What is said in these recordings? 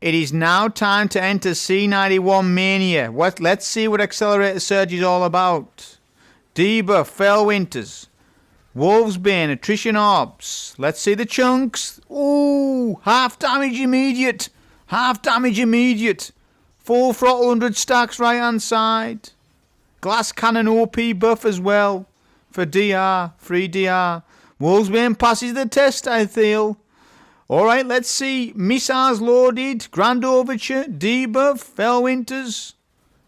It is now time to enter C91 Mania. Let's see what Accelerator Surge is all about. Debuff, Fell Winters, Wolfsbane, Attrition Orbs. Let's see the chunks. Ooh, half damage immediate. Half damage immediate. Full throttle 100 stacks right hand side. Glass Cannon OP buff as well for DR, free DR. Wolfsbane passes the test, I feel. Alright, let's see. Missiles loaded, Grand Overture, debuff, Fell Winters.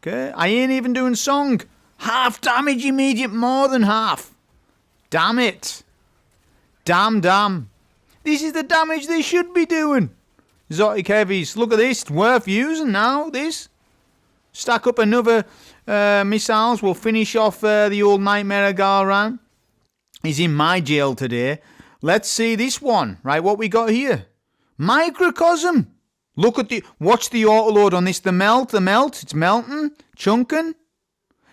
Okay, I ain't even doing song. Half damage immediate, more than half. Damn it. Damn. This is the damage they should be doing. Exotic heavies. Look at this. Worth using now, this. Stack up another missiles. We'll finish off the old Nightmare of Galran. He's in my jail today. Let's see this one. Right, what we got here. Microcosm. Look at watch the autoload on this. The melt. It's melting. Chunking.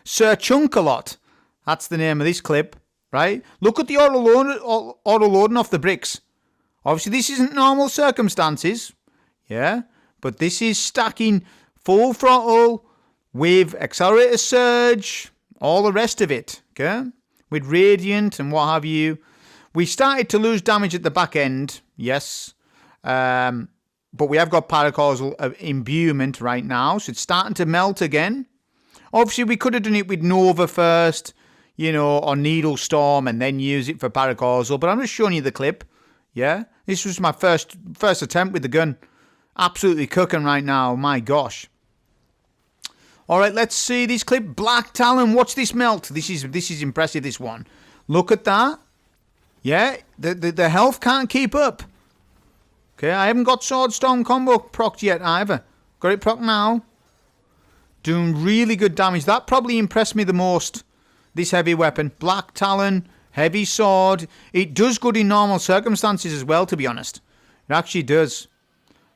Sir Chunk-a-Lot. That's the name of this clip. Right? Look at the auto-loading off the bricks. Obviously, this isn't normal circumstances. Yeah? But this is stacking full throttle with Accelerator Surge, all the rest of it. Okay? With Radiant and what have you. We started to lose damage at the back end. Yes. But we have got Paracausal Imbuement right now. So it's starting to melt again. Obviously, we could have done it with Nova first, you know, or Needle Storm and then use it for Paracausal. But I'm just showing you the clip. Yeah? This was my first attempt with the gun. Absolutely cooking right now. My gosh. Alright, let's see this clip. Black Talon. Watch this melt. This is impressive, this one. Look at that. Yeah? The health can't keep up. Okay, I haven't got Sword Storm combo procced yet either. Got it procced now. Doing really good damage. That probably impressed me the most. This heavy weapon. Black Talon. Heavy sword. It does good in normal circumstances as well, to be honest. It actually does.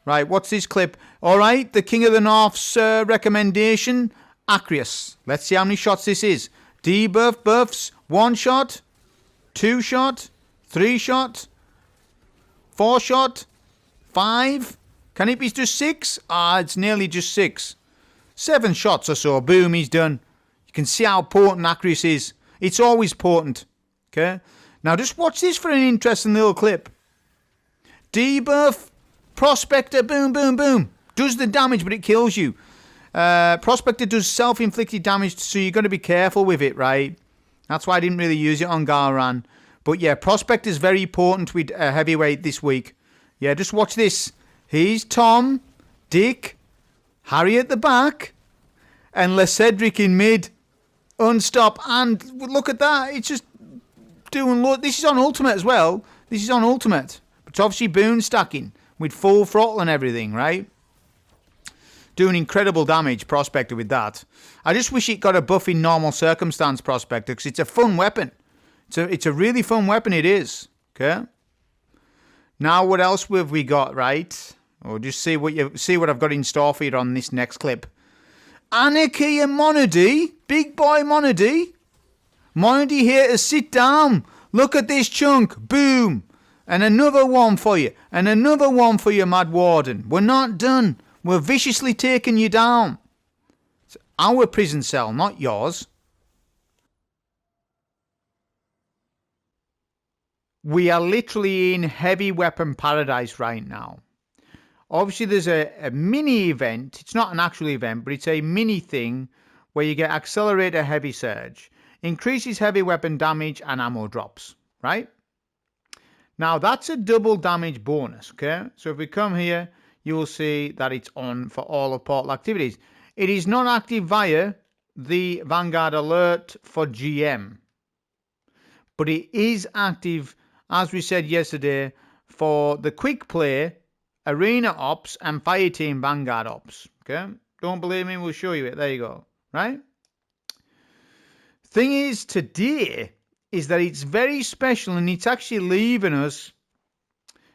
Right, what's this clip? Alright, the King of the North's recommendation. Acreus. Let's see how many shots this is. Debuff, buffs. 1 shot. 2 shot. 3 shot. 4 shot. 5. Can it be just 6? It's nearly just 6. 7 shots or so. Boom, he's done. You can see how potent Acreus is. It's always potent. Okay? Now just watch this for an interesting little clip. Debuff. Prospector. Boom, boom, boom. Does the damage, but it kills you. Prospector does self-inflicted damage, so you've got to be careful with it, right? That's why I didn't really use it on Galran. But yeah, Prospector is very important with heavyweight this week. Yeah, just watch this. Here's Tom, Dick, Harry at the back, and LeCedric in mid. Unstop. And look at that. It's just doing... This is on Ultimate as well. This is on Ultimate. It's obviously Boon stacking with full throttle and everything, right? Doing incredible damage, Prospector, with that. I just wish it got a buff in normal circumstance, Prospector, because it's a fun weapon. It's a really fun weapon, it is. Okay? Now, what else have we got, right? Or just see what I've got in store for you on this next clip. Anarchy and Monody. Big boy Monody. Monody here to sit down. Look at this chunk. Boom. And another one for you. And another one for you, Mad Warden. We're not done. We're viciously taking you down. It's our prison cell, not yours. We are literally in heavy weapon paradise right now. Obviously, there's a mini event. It's not an actual event, but it's a mini thing where you get Accelerator Heavy Surge. Increases heavy weapon damage and ammo drops, right? Now, that's a double damage bonus, okay? So if we come here, you will see that it's on for all of portal activities. It is not active via the Vanguard Alert for GM. But it is active, as we said yesterday, for the Quick Play, Arena Ops, and Fireteam Vanguard Ops. Okay? Don't believe me? We'll show you it. There you go. Right? Thing is, today is that it's very special, and it's actually leaving us.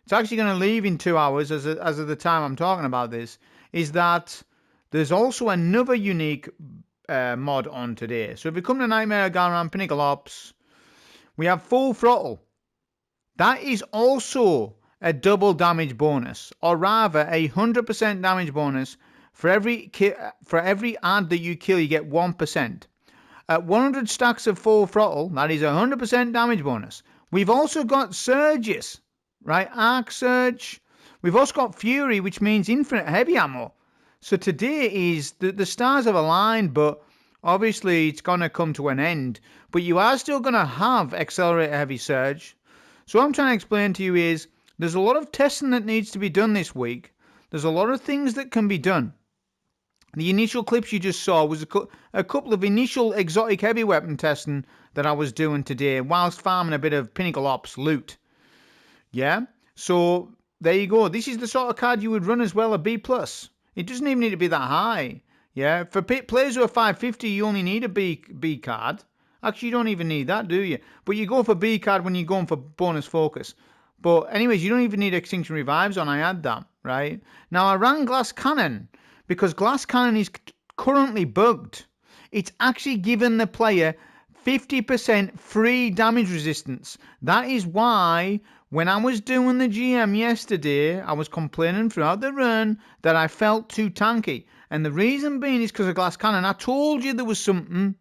It's actually going to leave in 2 hours, as of the time I'm talking about this, is that there's also another unique mod on today. So if we come to Nightmare of Galran, Pinnacle Ops, we have Full Throttle. That is also a double damage bonus, or rather a 100% damage bonus. For every ad that you kill, you get 1%. At 100 stacks of full throttle, that is a 100% damage bonus. We've also got surges, right? Arc surge. We've also got fury, which means infinite heavy ammo. So today is the stars have aligned, but obviously it's going to come to an end. But you are still going to have accelerated heavy surge. So what I'm trying to explain to you is there's a lot of testing that needs to be done this week. There's a lot of things that can be done. The initial clips you just saw was a couple of initial exotic heavy weapon testing that I was doing today whilst farming a bit of Pinnacle Ops loot. Yeah? So there you go. This is the sort of card you would run as well, a B+. It doesn't even need to be that high. Yeah? For players who are 550, you only need a B card. Actually, you don't even need that, do you? But you go for B card when you're going for bonus focus. But anyways, you don't even need Extinction Revives on. I add that, right? Now, I ran Glass Cannon because Glass Cannon is currently bugged. It's actually given the player 50% free damage resistance. That is why when I was doing the GM yesterday, I was complaining throughout the run that I felt too tanky. And the reason being is because of Glass Cannon. I told you there was something.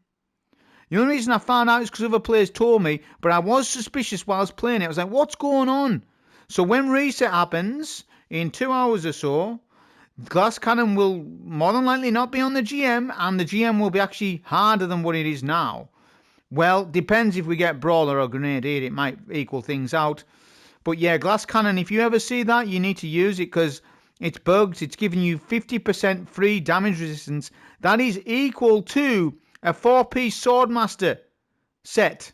The only reason I found out is because other players told me, but I was suspicious while I was playing it. I was like, what's going on? So when reset happens, in 2 hours or so, Glass Cannon will more than likely not be on the GM, and the GM will be actually harder than what it is now. Well, depends if we get Brawler or Grenadier, it might equal things out. But yeah, Glass Cannon, if you ever see that, you need to use it because it's bugged. It's giving you 50% free damage resistance. That is equal to a 4-piece Swordmaster set.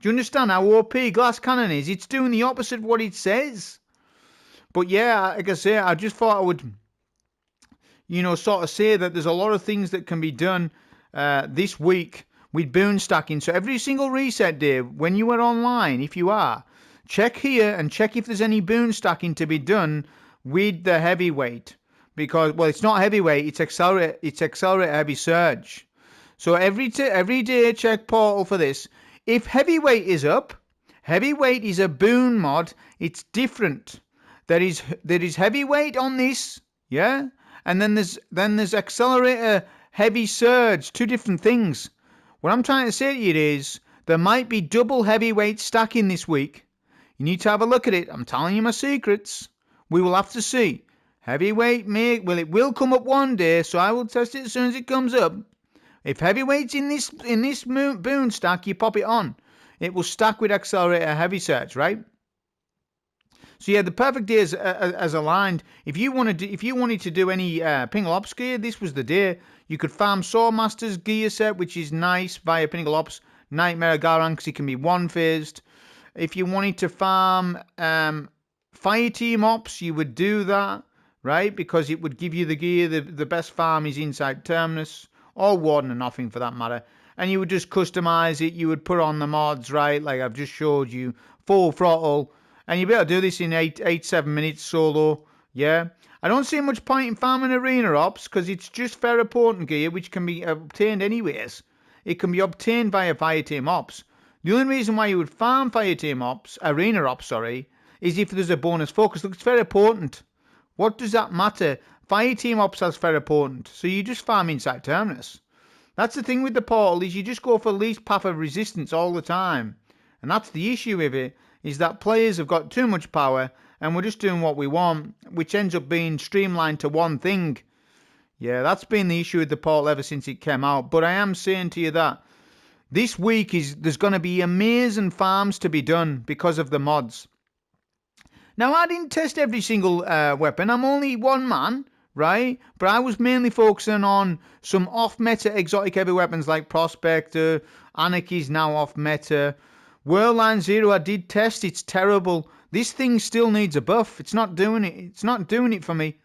Do you understand how OP Glass Cannon is? It's doing the opposite of what it says. But yeah, like I say, I just thought I would, sort of say that there's a lot of things that can be done this week with Boon stacking. So every single reset day, when you are online, if you are, check here and check if there's any Boon stacking to be done with the heavyweight. Because, well, it's not heavyweight, it's accelerate heavy surge. So every day check portal for this. If heavyweight is up, heavyweight is a Boon mod. It's different. There is heavyweight on this, yeah, and then there's accelerator heavy surge. Two different things. What I'm trying to say to you is there might be double heavyweight stacking this week. You need to have a look at it. I'm telling you my secrets. We will have to see. Heavyweight it will come up one day, so I will test it as soon as it comes up. If heavyweight's in this Boon stack, you pop it on. It will stack with accelerator heavy surge, right? So yeah, the perfect day is as aligned. If you wanted to do any Pinnacle Ops gear, this was the day. You could farm Swordmaster's gear set, which is nice via Pinnacle Ops Nightmare Garang because it can be one phased. If you wanted to farm Fire Team Ops, you would do that, right? Because it would give you the gear. The best farm is inside Terminus. Or Warden or nothing for that matter. And you would just customize it. You would put on the mods, right? Like I've just showed you. Full throttle. And you'll be able to do this in 7 minutes solo. Yeah. I don't see much point in farming arena ops because it's just Ferropotent gear which can be obtained anyways. It can be obtained via Fire Team Ops. The only reason why you would farm Fire Team Ops, arena ops, is if there's a bonus focus. Look, it's Ferropotent. What does that matter? Fire Team Ops has Ferropotent, so you just farm inside Terminus. That's the thing with the portal, is you just go for least path of resistance all the time. And that's the issue with it, is that players have got too much power, and we're just doing what we want, which ends up being streamlined to one thing. Yeah, that's been the issue with the portal ever since it came out. But I am saying to you that this week there's going to be amazing farms to be done because of the mods. Now, I didn't test every single weapon. I'm only one man, right? But I was mainly focusing on some off-meta exotic heavy weapons like Prospector. Anarchy's now off-meta. Worldline Zero, I did test. It's terrible. This thing still needs a buff. It's not doing it. It's not doing it for me.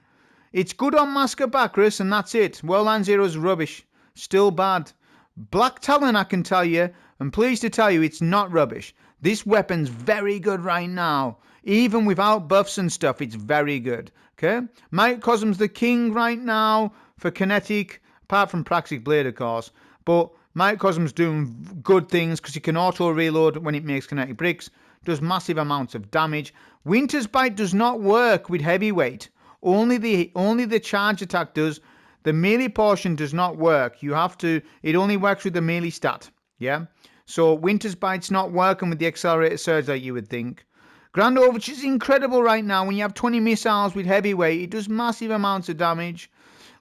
It's good on Masker Bacchus, and that's it. Worldline Zero's rubbish. Still bad. Black Talon, I can tell you, and pleased to tell you, it's not rubbish. This weapon's very good right now. Even without buffs and stuff, it's very good. Okay? Microcosm's the king right now for kinetic, apart from Praxic Blade, of course. But Microcosm's doing good things because it can auto-reload when it makes kinetic bricks. does massive amounts of damage. Winter's Bite does not work with heavyweight. Only the charge attack does. The melee portion does not work. It only works with the melee stat. Yeah? So Winter's Bite's not working with the accelerated surge like you would think. Grand Overture is incredible right now. When you have 20 missiles with heavyweight, it does massive amounts of damage.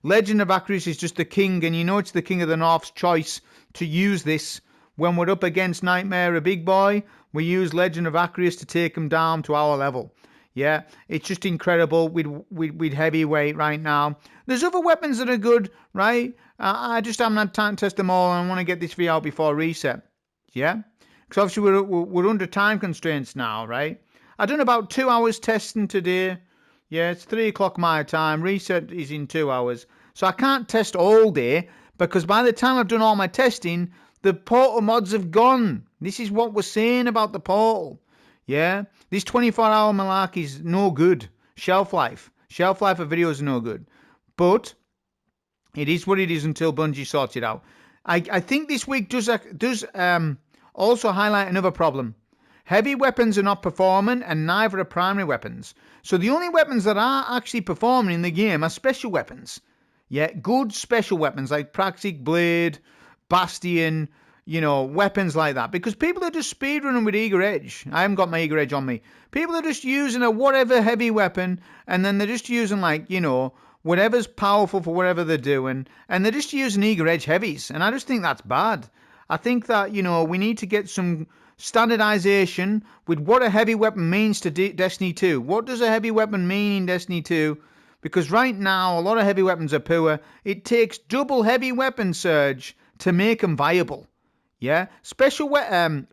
Legend of Accuracy is just the king, and you know it's the King of the North's choice to use this. When we're up against Nightmare, a big boy, we use Legend of Accuracy to take him down to our level. Yeah, it's just incredible with heavyweight right now. There's other weapons that are good, right? I just haven't had time to test them all, and I want to get this video out before reset. Yeah? Because obviously we're under time constraints now, right? I've done about 2 hours testing today. Yeah, it's 3 o'clock my time. Reset is in 2 hours. So I can't test all day, because by the time I've done all my testing, the portal mods have gone. This is what we're saying about the portal. Yeah? This 24-hour malarkey is no good. Shelf life of videos is no good. But it is what it is until Bungie sorts it out. I think this week does also highlight another problem. Heavy weapons are not performing, and neither are primary weapons. So the only weapons that are actually performing in the game are special weapons. Yeah, good special weapons like Praxic Blade, Bastion, weapons like that. Because people are just speedrunning with Eager Edge. I haven't got my Eager Edge on me. People are just using a whatever heavy weapon, and then they're just using whatever's powerful for whatever they're doing, and they're just using Eager Edge heavies. And I just think that's bad. I think that, we need to get some standardization with what a heavy weapon means to Destiny 2. What does a heavy weapon mean in Destiny 2? Because right now, a lot of heavy weapons are poor. It takes double heavy weapon surge to make them viable. Yeah?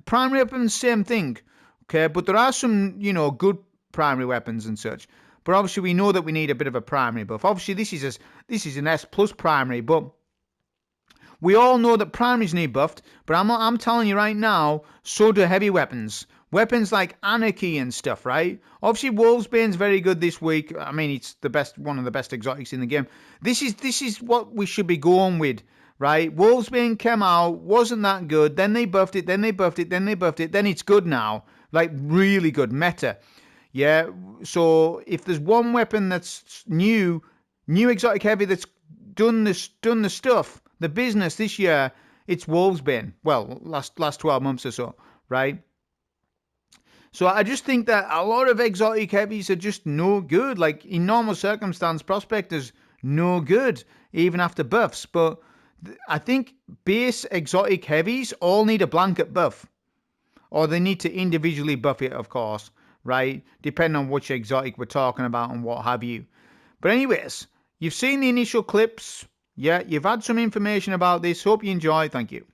Primary weapons, same thing. Okay? But there are some, good primary weapons and such. But obviously, we know that we need a bit of a primary buff. Obviously, this is an S plus primary, but we all know that primaries need buffed, but I'm telling you right now, so do heavy weapons. Weapons like Anarchy and stuff, right? Obviously, Wolfsbane's very good this week. I mean, it's one of the best exotics in the game. This is what we should be going with, right? Wolfsbane came out, wasn't that good. Then they buffed it, then it's good now. Like, really good, meta. Yeah, so if there's one weapon that's new exotic heavy that's done the stuff, the business this year, it's Wolfsbane. Well, last 12 months or so, right? So I just think that a lot of exotic heavies are just no good. Like, in normal circumstance, Prospector's no good, even after buffs. But I think base exotic heavies all need a blanket buff. Or they need to individually buff it, of course, right? Depending on which exotic we're talking about and what have you. But anyways, you've seen the initial clips. Yeah, you've had some information about this. Hope you enjoy. Thank you.